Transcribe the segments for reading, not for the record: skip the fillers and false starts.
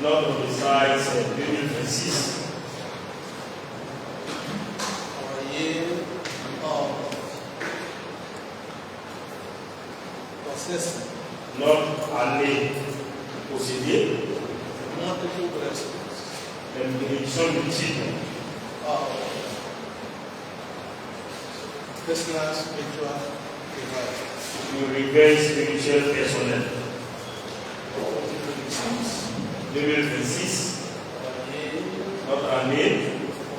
L'ordre de ça, c'est 2026. Our year of possessing Notre année possédée, multiple blessings la bénédiction multiple, of personal spiritual revival. le réveil spirituel personnel. 2026, Our year notre année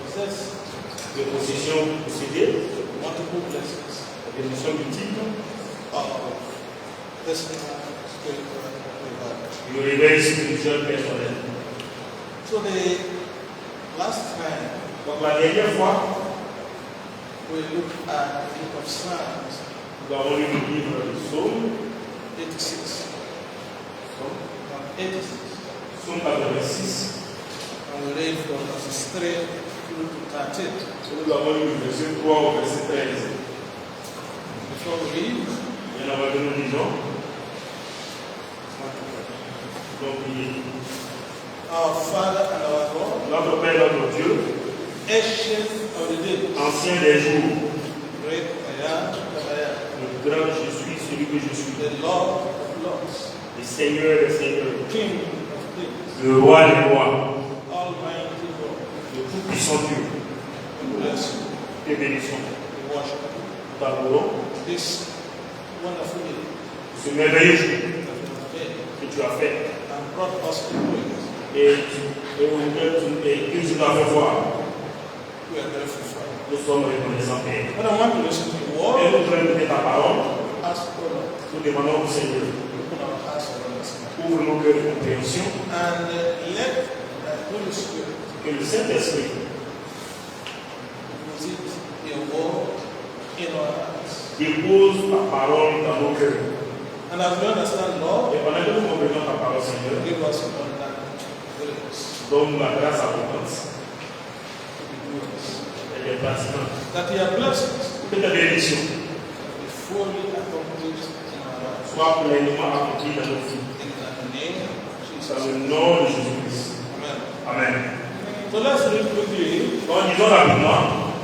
possess de possession possédée, multiple blessings la bénédiction multiple, of personal spiritual revival. le réveil spirituel personnel. So the last time Donc la dernière fois, we looked at the book of Psalms nous avons lu le livre de Psaume, 86. Psalm 86. Psaume 86, And we read from verses 3 through to 13. nous avons lu le verset 3 au verset 13. Before we read, Bien avant que nous lisons, donc priez. our Father and our God, Notre Père, notre Dieu, ancient of the days, ancien des jours, great I am that I am, le grand je suis, celui que je suis, the Lord of lords, le Seigneur des seigneurs, King of kings, le roi des rois, Almighty God, le tout-puissant Dieu, we bless you, te bénissons. we worship you. Nous t'adorons This wonderful day ce merveilleux jour that you have made que tu as fait and brought us into it. et que tu nous as fait voir. We are grateful for it. Nous sommes reconnaissants, Père. But I want to listen to your Et word. nous voulons écouter ta parole. Ask God, Nous demandons au Seigneur, open our hearts and understanding. ouvre nos cœurs de compréhension, And let the Holy Spirit que le Saint-Esprit visit your word in our hearts. dépose ta parole dans nos cœurs. And as we understand, Lord, Et pendant que nous comprenons ta parole, Seigneur, give us abundant grace donne-nous la grâce abondante to be doers. et les pratiquants. That your blessings Que ta bénédiction be fully accomplished in our lives. soit pleinement accomplie dans nos vies. In the name of Dans Jesus. le nom de Jésus-Christ. Amen. Amen. So let's read quickly Donc, disons rapidement,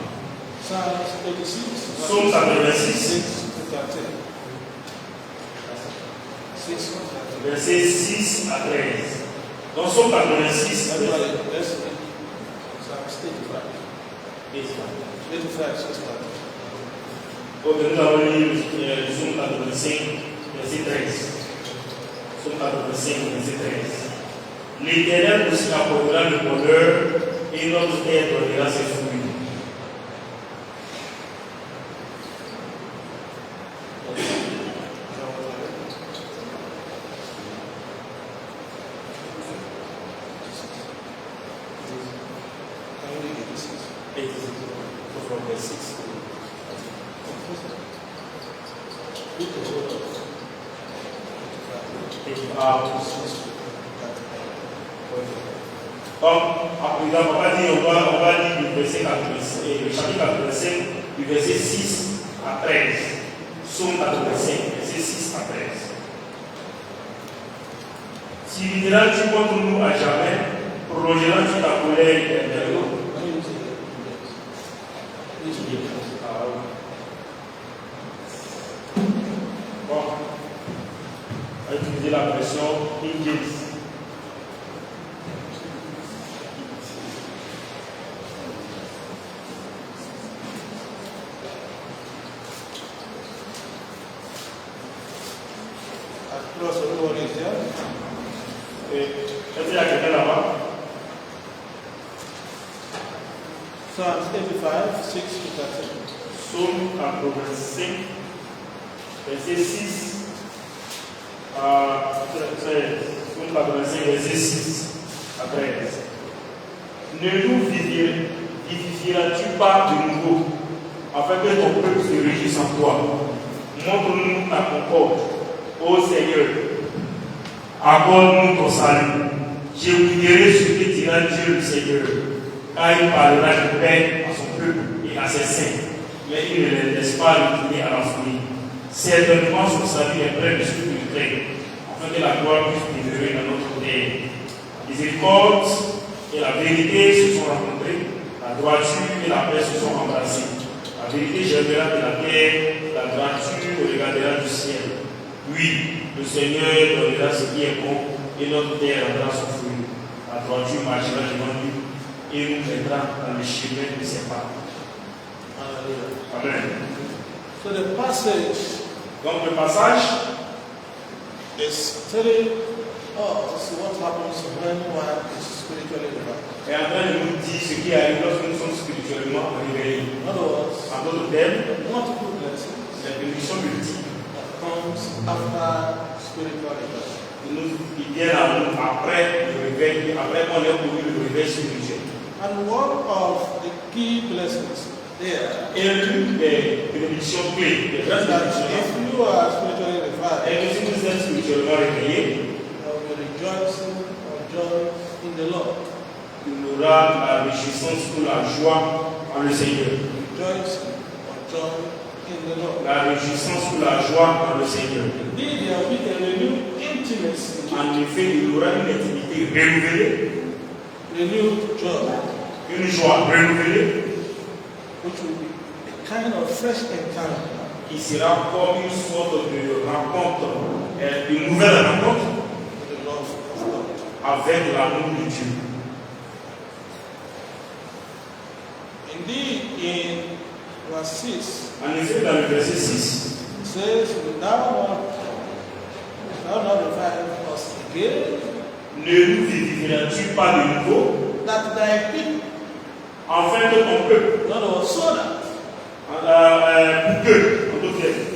Psalms 86, Psaume 86, 6 to 13. 6 to 13. versets 6 à 13. Dans Psaume 86, Everybody, let's read Psalms 85. 85, 6 donc nous avons lu Psaume 85, verset 13. Psaume 85, verset 13. L'Éternel nous apportera le bonheur et notre terre donnera ses fruits. From verse 6. Donc, on va dire du verset 85, le chapitre 85, du verset 6 à 13. Psaume 85, verset 6 à 13. S'illumineras-tu contre nous à jamais, prolongeras-tu ta colère éternelle. Bon, on va utiliser la version King James. Across everyone is there. Est-ce qu'il y a quelqu'un là-bas? Psalms 85, 6 to 13. Psaume 85, verset 6 à 13. Psaume 85, verset 6 à 13. Ne nous vivifieras-tu pas de nouveau, afin que ton peuple se réjouisse en toi? Montre-nous ta concorde, ô Seigneur. Accorde-nous ton salut. J'écouterai ce que dira Dieu le Seigneur, car il parlera de paix à son peuple et à ses saints, mais il ne les laisse pas retourner à la folie. Certainement, son salut est près de ceux qui le craignent, afin que la gloire puisse demeurer dans notre terre. miséricorde et la vérité se sont rencontrées, la droiture et la paix se sont embrassées. La vérité germera de la terre, la droiture regardera du ciel. Oui, le Seigneur donnera ce qui est bon et notre terre rendra son fruit. La droiture marchera devant lui et nous mènera dans le chemin de ses pas. Amen. So the passage Donc le passage is telling us what happens when one is spiritually revived. est en train de nous dire ce qui arrive lorsque nous sommes spirituellement réveillés. In other words, En d'autres termes, multiple blessings la bénédiction multiple that comes after spiritual revival. qui viennent à nous après le réveil, après qu'on ait connu le réveil spirituel. And one of the key blessings there Et l'une des bénédictions clés, des is grandes that bénédictions, if you are spiritually revived, est que si nous sommes spirituellement réveillés, there will be rejoicing or joy in the Lord. il aura la réjouissance ou la joie en le Seigneur. Rejoicing or joy in the Lord. La réjouissance ou la joie en le Seigneur. Indeed, there will be a renewed intimacy, En effet, il aura une intimité renouvelée, renewed joy, une joie renouvelée, which will be a kind of fresh encounter qui sera comme une sorte de rencontre, une nouvelle rencontre with the love of God. avec l'amour de Dieu. Indeed, in verse 6, En effet, dans le verset 6, it says, thou not revive us again, ne nous vivifieras-tu pas de nouveau, that thy people, afin que ton peuple, in other words, so that pour que, en d'autres termes,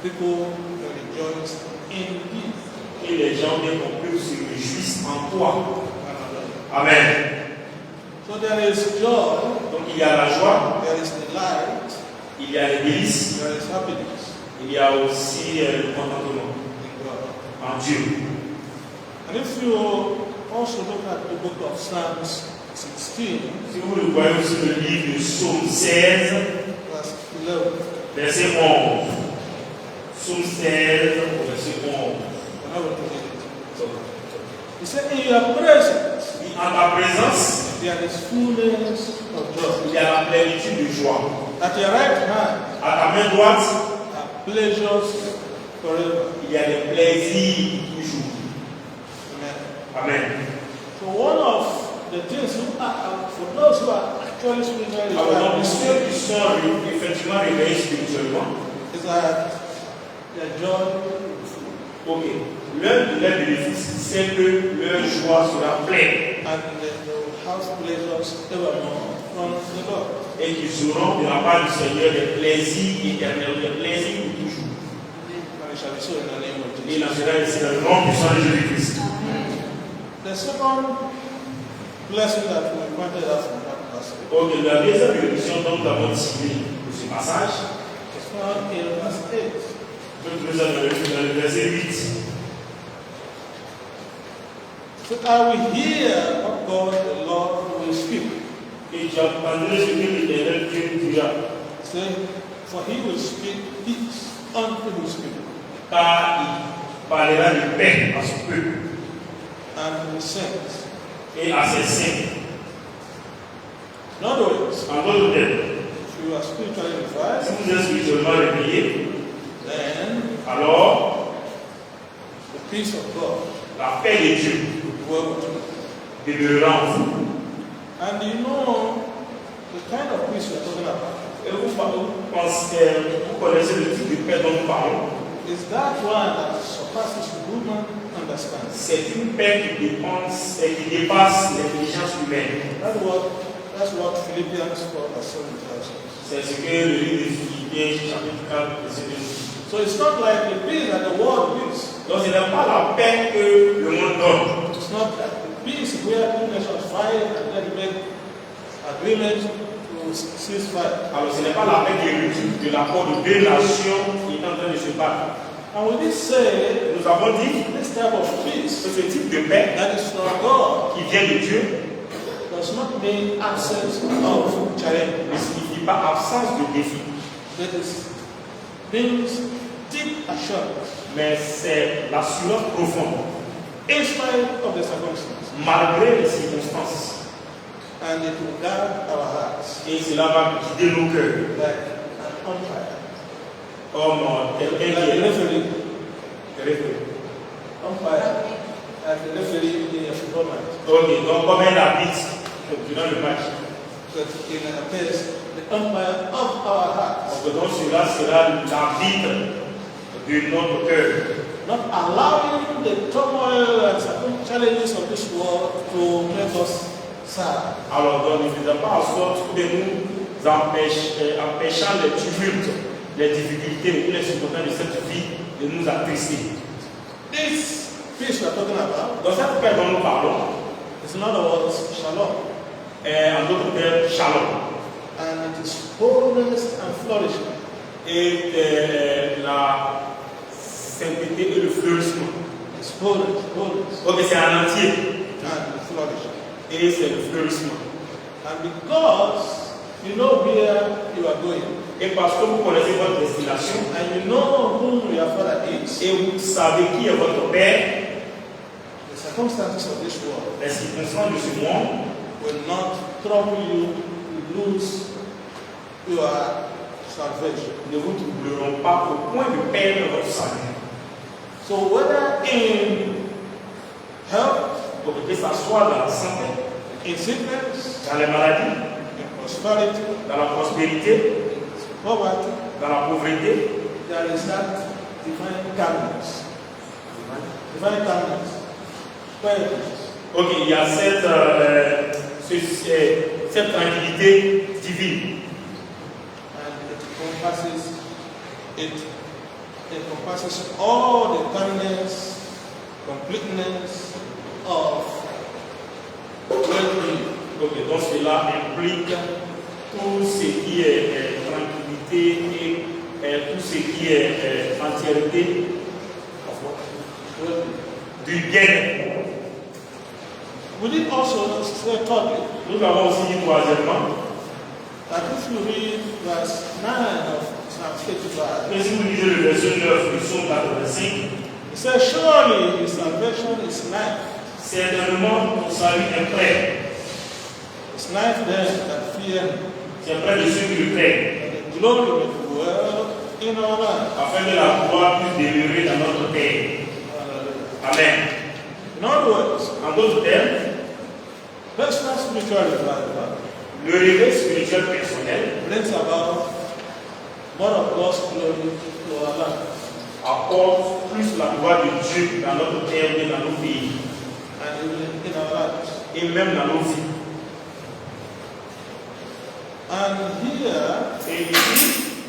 people will rejoice in thee. et les gens de ton peuple se réjouissent en toi. Hallelujah. Amen. So there is joy, Donc il y a la joie, there is delight, il y a les délices, there is happiness il y a aussi le contentement in God. en Dieu. And if you also look at the book of Psalms 16, Si vous le voyez aussi le livre de Psaume 16, verse 11, verset 11. Psaume 16, verset 11. I'm not going to read it. He said, in your presence En ta présence, there is fullness of joy. il y a la plénitude de joie. At your right hand À ta main droite, are pleasures forever. il y a des plaisirs toujours. Amen. Amen. So one of the things for those who are actually spiritually Alors, revived ceux qui sont effectivement réveillés spirituellement, is that their joy will be full. ok, l'un de leurs bénéfices, c'est que leur joie sera pleine And they will have pleasures evermore from the Lord. et qu'ils auront de la part du Seigneur des plaisirs éternels, des plaisirs pour toujours. And it shall be so in the name of Et il en Jesus. sera ainsi dans le nom puissant de Jésus-Christ. The second blessing that we pointed out from that passage Ok, la deuxième bénédiction dont nous avons ciblé de ce passage, is found in verse 8. nous allons dans le verset 8. So I will hear what God the Lord will speak. Et tu entendras ce que l'Éternel Dieu dira, Say, for he will speak peace unto his people, car il parlera de paix à son peuple and to his saints. et à ses saints. In other words, En d'autres termes, if you are spiritually si revived, vous êtes spirituellement réveillé, then alors the peace of God la paix de Dieu will dwell with you. demeurera en vous. And you know the kind of peace we are talking about Et vous connaissez le type de paix dont nous parlons. is that one that surpasses human understanding. C'est une paix qui dépasse l'intelligence humaine. That's what Philippians 4 verse 7 tells us. C'est ce que le livre de Philippiens, chapitre 4, verset 2. So it's not like the peace that the world gives. Donc ce n'est pas la paix que le monde donne. It's not like the peace where two nations fight and then make agreement to cease fire. Alors ce n'est pas la paix qui résulte de l'accord de deux nations qui est en train de se battre. And we did say Nous avons dit this type of peace que ce type de paix that is from God qui vient de Dieu does not mean absence of challenge. ne signifie pas absence de défi, That is means deep assurance mais c'est l'assurance profonde in spite of the circumstances. malgré les circonstances. And it will guard our hearts Et cela va guider nos cœurs. like an umpire. Comme quelqu'un Like qui a est referee. référé. Umpire. Like a referee in a football match. Ok, donc comme un arbitre durant le match. But in a case, the umpire of our hearts. Donc cela sera l'arbitre de notre cœur. Not allowing the turmoil and challenges of this world to make us sad. Alors donc ne faisons pas en sorte de nous empêchant les tumultes, les difficultés ou les circonstances de cette vie de nous attrister. This peace we are talking about Dans cette paix dont nous parlons, is in other words shalom. en d'autres termes, shalom. And it is wholeness and flourishing. Et la sainteté et le fleurissement. It's wholeness Ok, c'est un entier. and flourishing. Et c'est le fleurissement. And because you know where you are going, Et parce que vous connaissez votre destination, and you know whom your father is, et vous savez qui est votre Père, the circumstances of this world les circonstances de ce monde will not trouble you to lose your salvation. ne vous troubleront pas au point de perdre votre salut. So whether in health, Donc que ça soit dans la santé, in sickness, dans les maladies, in prosperity, dans la prospérité, in poverty, dans la pauvreté, there is that divine calmness. Divine calmness. Quietness. ok, il y a cette tranquillité divine. And it encompasses all the calmness, completeness of well-being. Donc cela implique tout ce qui est tranquillité et tout ce qui est entièreté du bien. We did also say thirdly Nous avons aussi dit troisièmement, that if you read verse 9 of Psalm 85, que si vous lisez le verset 9 du psaume 85, it says, surely his salvation is life. certainement ton salut est près. It's life then that fear him. C'est près de ceux qui le craignent, And the glory may dwell in our life. afin que la gloire puisse demeurer dans notre terre. Amen. In other words, En d'autres termes, personal spiritual revival le réveil spirituel personnel brings about more of God's glory to our life apporte plus la gloire de Dieu dans notre terre et dans nos pays, and even in our lives. et même dans nos vies. And here Et ici,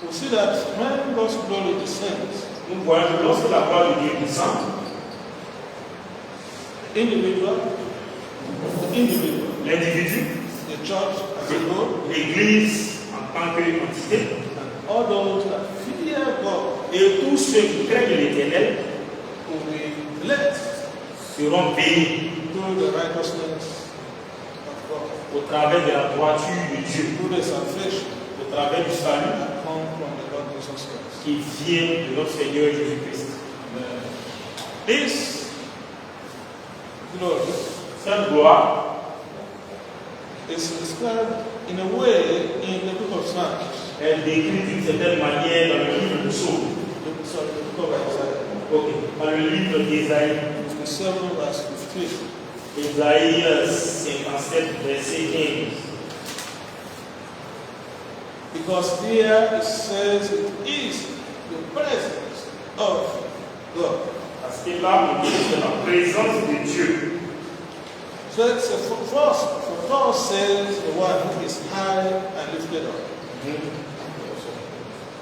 we see that when God's glory descends, nous voyons que lorsque la gloire de Dieu descend, the individual, l'individu, the church as a whole, l'Église en tant qu'entité, and all those that fear God et tous ceux qui craignent l'Éternel will be blessed seront bénis through the righteousness of God, au travers de la droiture de Dieu, through the salvation au travers du salut that comes from the Lord Jesus Christ. qui vient de notre Seigneur Jésus-Christ. This glory Cette gloire is described in a way in the book of Psalms. est décrite d'une certaine manière dans le livre de Psaume. Sorry, the book of Isaiah. Ok, dans le livre d'Ésaïe, 57 verse 15. Ésaïe 57, verset 15. Because there it says it is the presence of God. Parce que là, on dit que c'est la présence de Dieu. So it's a first says the one who is high and lifted up.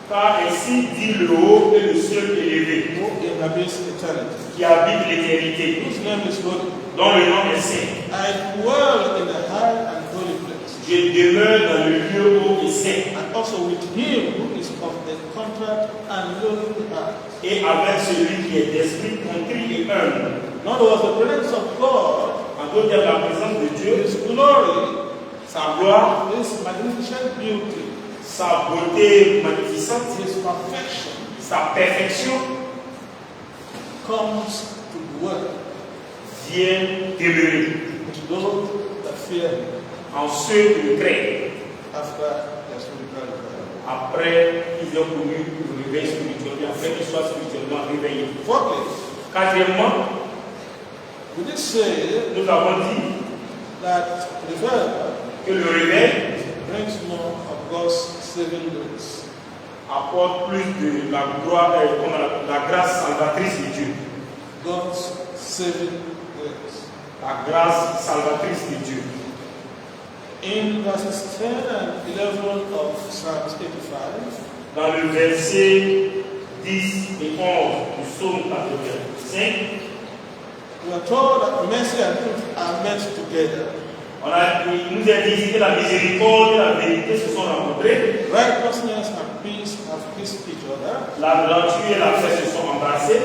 Car ainsi dit le haut et le ciel élevé, Who inhabits eternity. qui habite l'éternité, Whose name is holy. dont le nom est saint. I dwell in a high and holy place. Je demeure dans le lieu haut et saint, And also with him who is of the contract and lowly heart. et avec celui qui est d'esprit contrit et humble. In other words, the presence of God, En d'autres termes, la présence de Dieu, His glory, sa gloire, His magnificent beauty, sa beauté magnificente, His perfection sa perfection comes to dwell vient demeurer with those that fear him en ceux qui le craignent after their spiritual revival. après qu'ils ont connu le réveil spirituel, après qu'ils soient spirituellement réveillés. Fourthly, Quatrièmement, we did say nous avons dit that revival que le réveil brings more of God's saving grace. apporte plus de la gloire, la grâce salvatrice de Dieu. God's saving grace. La grâce salvatrice de Dieu. In verses 10 and 11 of Psalms 85, Dans le verset 10 et 11 du psaume 85, we are told that mercy and truth are met together. il nous est dit que la miséricorde et la vérité se sont rencontrées, Righteousness and peace have kissed each other. la droiture et la paix se sont embrassées,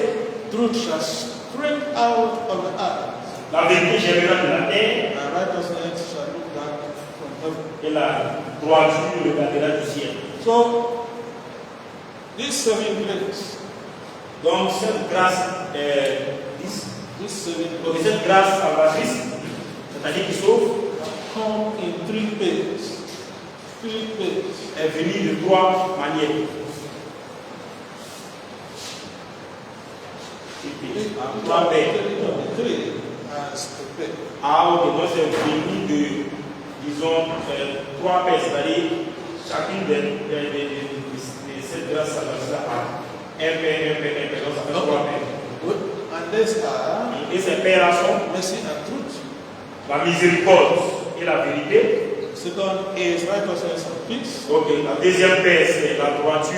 Truth shall spring out of the earth, la vérité germera de la terre and righteousness shall look down from heaven. et la droiture regardera du ciel. So, this saving grace, Donc cette grâce, this saving donc grace cette grâce salvatrice, c'est-à-dire qui sauve, come in three ways. Three ways. est venue de trois manières. En trois paix. Three as a pair. Ah, ok, donc c'est venu de, disons, trois paix, c'est-à-dire chacune de cette grâce salvatrice a un paix, donc ça fait trois paix. Good. And these are Et ces paix-là sont mercy and truth. la miséricorde et la vérité. Second is righteousness and peace. Ok, la deuxième paix, c'est la droiture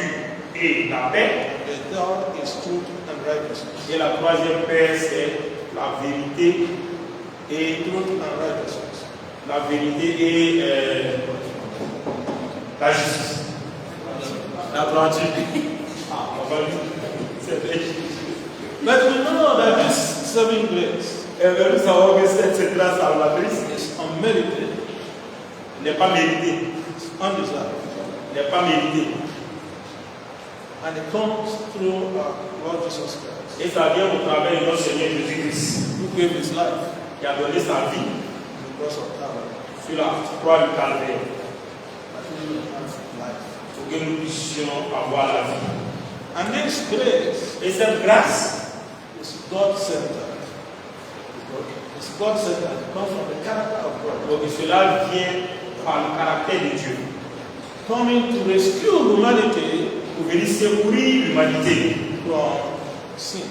et la paix. The third is truth and righteousness. Et la troisième paix, c'est la vérité et Truth and righteousness. la vérité et la justice. La droiture. Ah, on va dire, c'est vrai. But we know that this saving grace Et nous savons que cette grâce salvatrice is unmerited, n'est pas méritée. it's undeserved, N'est pas méritée. and it comes through our Lord Jesus Christ, Et ça vient au travers de notre Seigneur Jésus-Christ, who gave his life qui a donné sa vie because of Calvary, sur la croix du Calvaire, that we will have life. pour que nous puissions avoir la vie. And this grace Et cette grâce, is God-centered. It's God-centered. It comes from the character of God, donc cela vient par le caractère de Dieu, coming to rescue humanity pour venir secourir l'humanité from sin,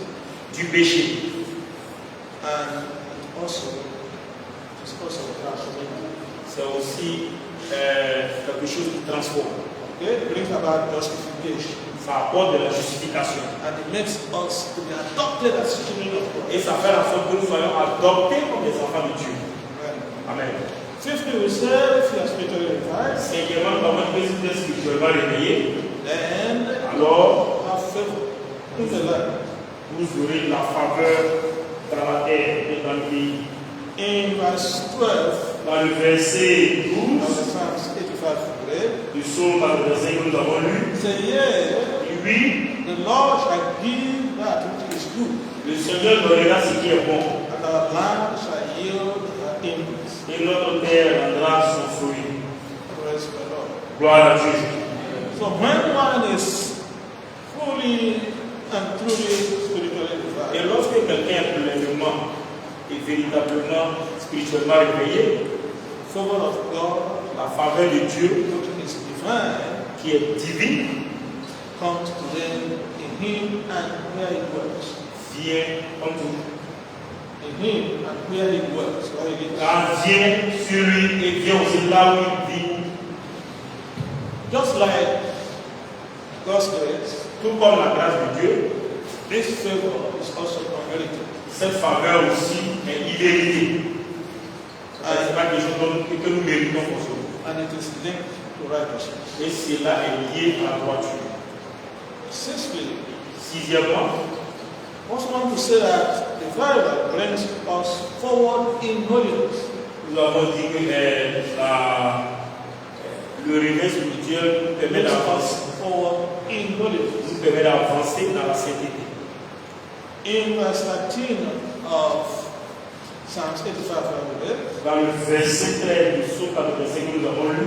du péché. and also it's also transformation. C'est aussi quelque chose qui transforme. Okay, it brings about justification, Ça apporte de la justification. and it makes us to be adopted as children of God. Et ça fait en sorte que nous soyons adoptés comme des enfants de Dieu. Amen. Amen. Fifthly, we said if you are spiritually revived, Cinquièmement, nous avons été spirituellement réveillés. then Alors, have favor in the land. vous aurez la faveur dans la terre et dans le pays. In verse 12 Dans le verset of 12 the Psalms 85 we read, du psaume, dans le verset que nous avons lu, it says, "Yea, oui, the Lord shall give that which is good, le Seigneur donnera ce qui est bon, and our land shall yield her increase." et notre terre rendra son fruit. Praise the Lord. Gloire à Dieu. So when one is fully and truly spiritually Et revived, lorsque quelqu'un est pleinement et véritablement spirituellement réveillé, favor of God, la faveur de Dieu, which is divine, qui est divine, comes to them in Him and where He works. vient comme tout. In Him and where He works. Where He lives. Quand vient sur lui et vient aussi là où il vit, Just like God's grace, tout comme la grâce de Dieu, this favor is also unmerited. cette faveur aussi est illimitée. Ce n'est pas quelque chose que nous méritons pour soi. And it is linked to righteousness. Et cela est lié à la droiture. Sixthly, Sixièmement, I also want to say that the revival brings us forward in holiness. nous avons dit que le réveil spirituel nous permet Brings d'avancer. us forward in holiness. Nous permet d'avancer dans la sainteté. In verse 13 of Psalms 85 Dans le verset 13 du psaume 85 que nous avons lu,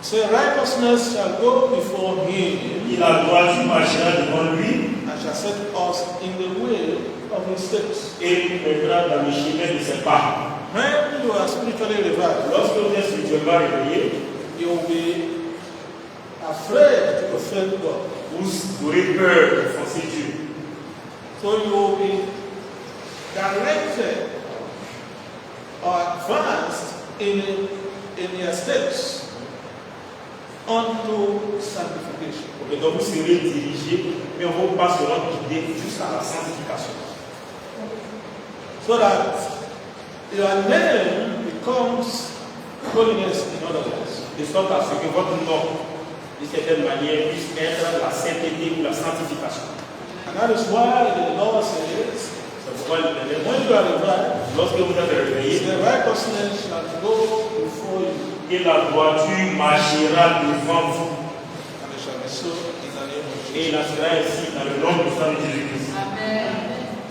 say, righteousness shall go before him, il a droiture marchera devant lui and shall set us in the way of his steps. et nous mettra dans le chemin de ses pas. When you are spiritually revived, Lorsque vous êtes spirituellement réveillé, you will be afraid to offend God. vous aurez peur d'offenser Dieu. So you will be directed or advanced in your steps unto sanctification. Ok, donc vous serez dirigé, mais on vous passera guider jusqu'à la sanctification. So that your name becomes holiness in other words. De sorte à ce que votre nom, d'une certaine manière, puisse être la sainteté ou la sanctification. And that is why the Lord says, C'est pourquoi when you are revived, lorsque vous êtes réveillé, the righteousness shall go before you, et la droiture marchera devant vous. and it shall be so in the name of Et Jesus. il en sera ainsi dans le nom du sang de Jésus-Christ.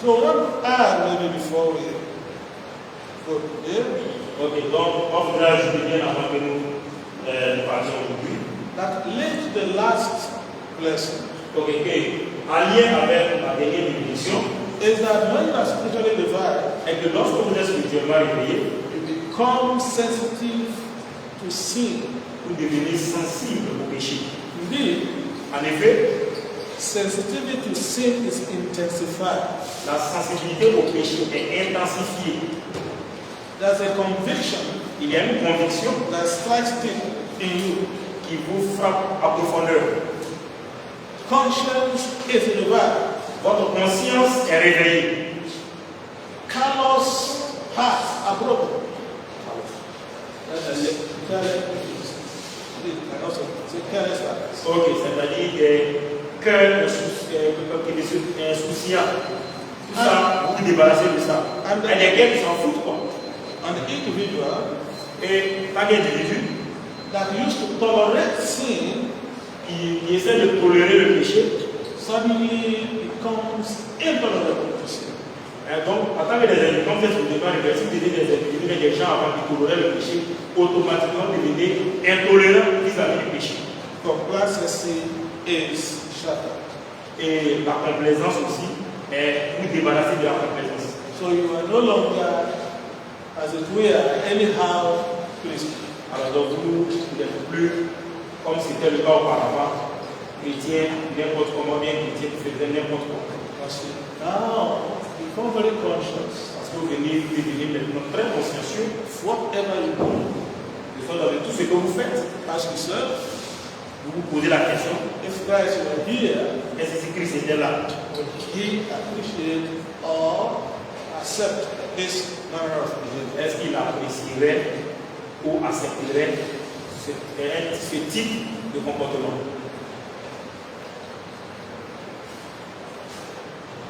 So one add maybe before we go there, Ok, donc on voudrait ajouter bien avant que nous parlions aujourd'hui. that linked the last lesson Ok, en lien avec la dernière bénédiction, is that when you are spiritually revived, est que lorsque vous êtes spirituellement réveillé, you become sensitive to sin. vous devenez sensible au péché. Indeed, En effet, sensitivity to sin is intensified. la sensibilité au péché est intensifiée. There's a conviction Il y a une conviction that strikes deep in you. qui vous frappe à profondeur. Conscience is revived. Votre conscience est réveillée. Callous hearts are broken. Careless hearts. Ok, c'est-à-dire des cœurs insouciants. Tout ça, vous vous débarrassez de ça. Il y a des gars qui s'en foutent, quoi. An individual Et pas d'individu that used to tolerate sin qui essaie de tolérer le péché. suddenly becomes intolerable to sin. Et donc, en tant que des individus, comme c'est le débat réversible, des individus, mais des gens avant qui toléraient le péché, automatiquement devenaient intolérants vis-à-vis du péché. Complacency is shattered. Et la complaisance aussi est vous débarrasser de la complaisance. So you are no longer, as it were, anyhow Christian. Alors donc vous n'êtes plus comme c'était le cas auparavant, chrétien, n'importe comment, bien chrétien, vous faisiez n'importe quoi. Because now you become very conscious Parce que vous venez devenir maintenant très consciencieux of whatever you do. de tout ce que vous faites. Ask yourself, Vous vous posez la question, if Christ were here, est-ce que si Christ était là, would he appreciate or accept this manner of behavior? est-ce qu'il apprécierait ou accepterait ce type de comportement?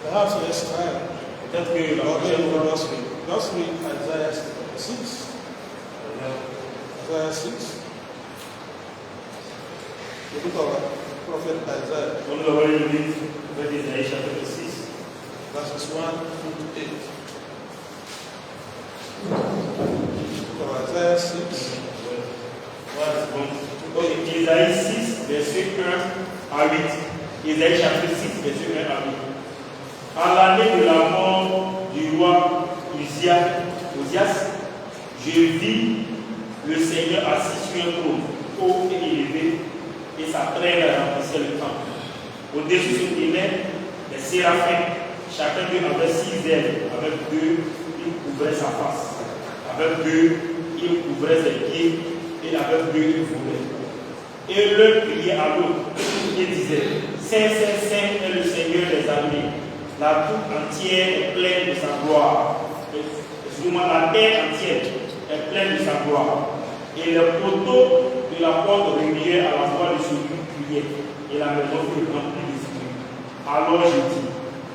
Perhaps next time, Peut-être que la or prochaine maybe fois, just read Isaiah 6. Isaiah 6. The book of prophet Isaiah, quand nous avons lu le livre d'Ésaïe chapitre 6, verses 1 to 8. Book of Isaiah 6. voilà, bon. Donc, Ésaïe 6, verset 1 à 8. Ésaïe chapitre 6, verset 1 à 8. À l'année de la mort du roi Uzias, je vis le Seigneur assis sur un trône, haut et élevé, et sa trêve remplissait le temple. Au-dessus se tenaient des séraphins, chacun d'eux avait 6 ailes, avec 2, il couvrait sa face, avec 2, il couvrait ses pieds, et avec 2, il volait. Et l'un criait à l'autre, et disait, Saint, Saint, Saint est le Seigneur des armées. La toute entière est pleine de sa gloire. Excusez-moi, la terre entière est pleine de sa gloire. Et les poteaux de la porte remuaient à la voix de celui qui criait. Et la maison fut remplie de fumée. Alors je dis,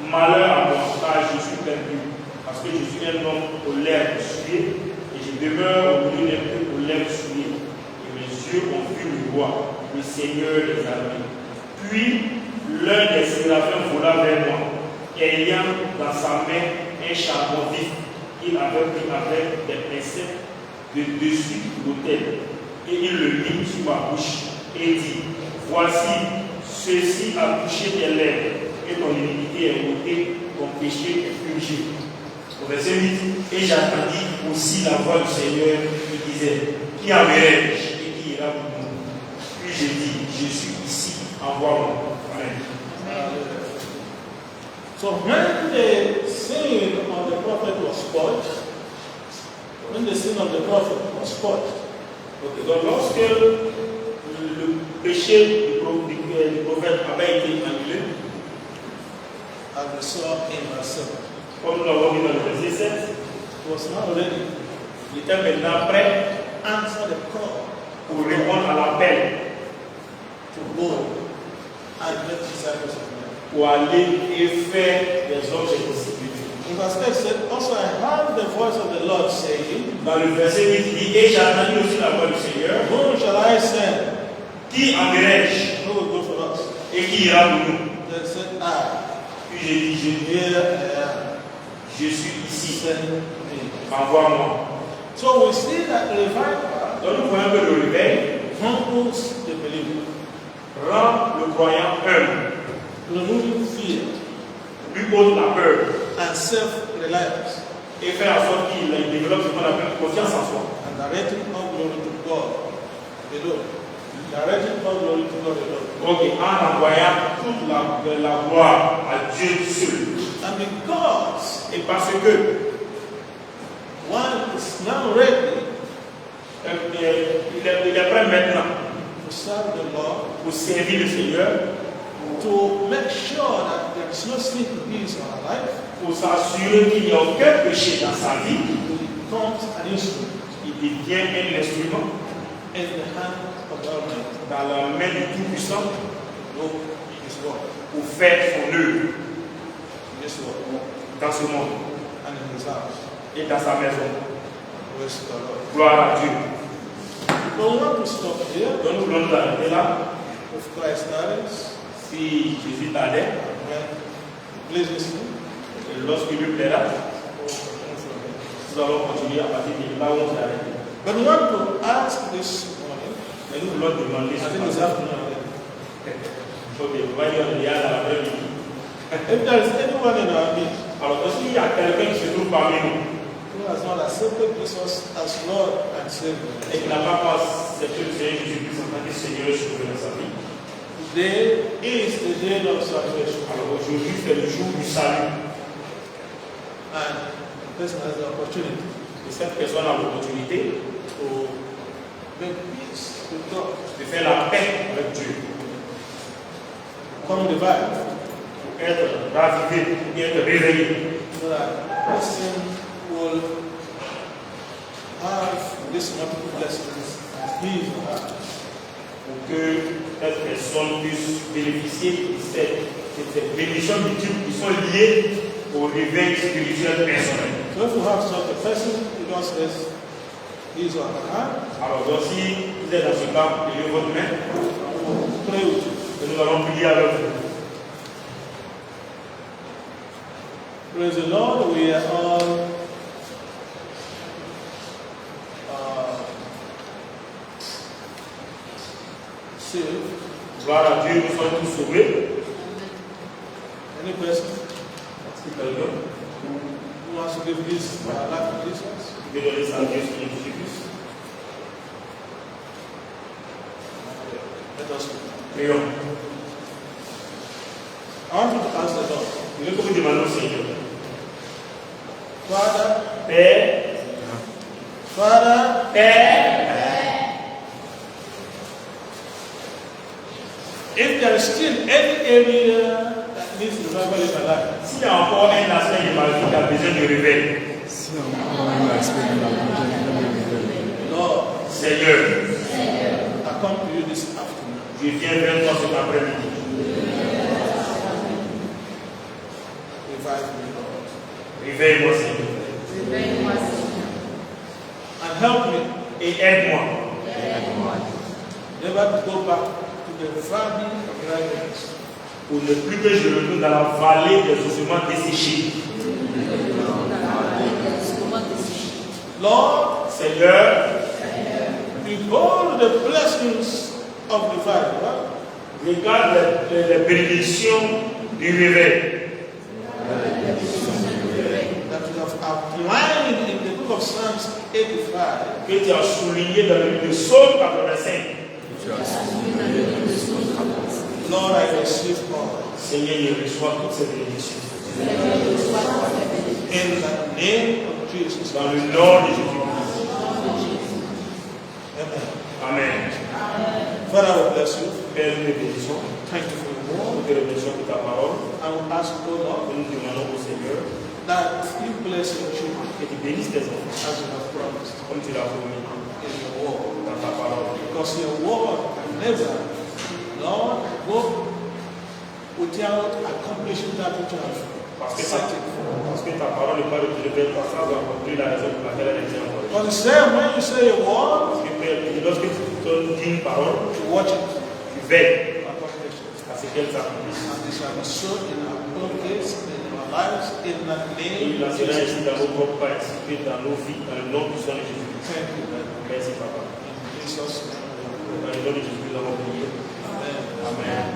malheur à moi, car je suis perdu. Parce que je suis un homme aux lèvres souillées. Et je demeure au milieu des peuples aux lèvres souillées. Et mes yeux ont vu le roi, le Seigneur des armées. Puis l'un des séraphins vola vers moi, ayant dans sa main un charbon vif qu'il avait pris avec des pincettes de dessus l'autel. Et il le mit sur ma bouche et dit, voici, ceci a touché tes lèvres, et ton iniquité est ôtée, ton péché est purgé. Au verset 8, et j'attendis aussi la voix du Seigneur qui disait, qui enverrai-je et qui ira pour nous? Puis j'ai dit, je suis ici, envoie-moi. Amen. So when the sin of the prophet was spoiled, when the sin of the prophet was spoiled, okay, donc lorsque le péché du prophète avait été annulé, as we saw in verse 7, comme nous l'avons vu dans le verset 7, he was now ready il était maintenant prêt to answer the call pour répondre à l'appel, to go and make disciples of men. pour aller et faire des hommes des possibilités. In verse 8 said, also I heard the voice of the Lord saying, Dans le verset 8, il dit, et j'ai entendu aussi la voix du Seigneur, whom shall I send? qui enverrai-je Who will go for us? et qui ira pour nous? They said, I, Puis j'ai dit, here I am, je suis ici, send me. envoie-moi. So we see that the revival Donc nous voyons que le réveil humbles the believer, rend le croyant humble, removing fear lui ôte la peur and self-reliance, et fait en sorte qu'il développe ce qu'on appelle confiance en soi. and directing all glory to God alone. Directing all glory to God alone. Donc en envoyant toute la gloire à Dieu seul. And because Et parce que one is now ready il est prêt maintenant to serve the Lord, pour servir le Seigneur, to make sure that there is no sin in his or her life, pour s'assurer qu'il n'y a aucun péché dans sa vie, he becomes an instrument il devient un instrument in the hand of the Almighty. dans la main du Tout-Puissant No, his work, pour faire son œuvre his work, dans ce monde and in his house. et dans sa maison. Praise the Lord. Gloire à Dieu. We want to stop here Donc nous voulons nous arrêter là. with Christ Darrens. Si Jésus tardait, When he pleases him, et lorsqu'il lui plaira, we'll continue from here. nous allons continuer à partir de là où on s'est arrêté. But we want to ask this morning, Mais nous voulons demander I ce think this matin. afternoon, Ok, vous voyez, on est là dans l'après-midi. if there is anyone in our midst Alors, s'il y a quelqu'un qui se trouve parmi nous who has not accepted Jesus as Lord and Savior, et qui n'a pas accepté le Seigneur Jésus-Christ en tant que Seigneur et Sauveur dans sa vie, today is the day of salvation. alors aujourd'hui c'est le jour du salut. And the person has the opportunity Et cette personne a l'opportunité to make peace with God, de faire la paix avec Dieu, come revive, pour être ravivé, pour être réveillé, so that the person will have this multiple blessings as he is or her. pour que cette personne puisse bénéficier de ces bénédictions multiples qui sont liées au réveil spirituel personnel. So if you have such a person who just says his or her, Alors, donc, si vous êtes dans ce cas, levez votre main we'll pray with you. et nous allons prier avec vous. Praise the Lord, we are all saved. Gloire à Dieu, nous sommes tous sauvés. Any person Si quelqu'un who wants to give his life to Jesus, veut donner sa vie au Seigneur Jésus-Christ, let us pray. prions. I want you to ask the Lord, Je veux que vous demandiez au Seigneur, Father, Père, Father, Père, if there is still any area that needs revival in my life, s'il y a encore un aspect de ma vie qui a besoin de réveil, Lord, Seigneur, I come to you this afternoon. je viens vers toi cet après-midi. Revive me, Lord. Réveille-moi, Seigneur, And help me et aide-moi never to go back to the valley of dryness. pour ne plus que je retourne dans la vallée des ossements desséchés. Lord, Seigneur, behold the blessings of revival regarde les bénédictions du réveil that you have outlined in the book of Psalms 85. que tu as souligné dans le livre de Psaume 85. Lord, I receive all. Seigneur, je reçois toutes ces bénédictions. In the name of Jesus. Dans le nom de Jésus-Christ. Amen. Amen. Father, I bless you. Père, nous te bénissons. Thank you for your word. Nous te remercions pour ta parole. I will ask, O Lord, Nous demandons au Seigneur that you bless your children que tu bénisses tes enfants as you have promised comme tu l'as promis in your word. dans ta parole. Because your word can never, Lord, go without accomplishing that which you have Parce que set it for. ta parole n'est pas retirée vers toi sans accomplir la raison pour laquelle elle est envoyée. Because the same when you say a word, Parce que Père, lorsque tu dis une parole, to watch it, tu veilles accomplish it. à ce qu'elle s'accomplisse. And this shall be so in our own case, in our lives, in the Et name il of en sera Jesus. ainsi dans nos propres pas, ainsi que dans nos vies, dans le nom du Seigneur Jésus-Christ. Thank you, Lord. Merci, Papa. In Jesus' name. Dans le nom de Jésus, nous avons prié. Amen. Amen.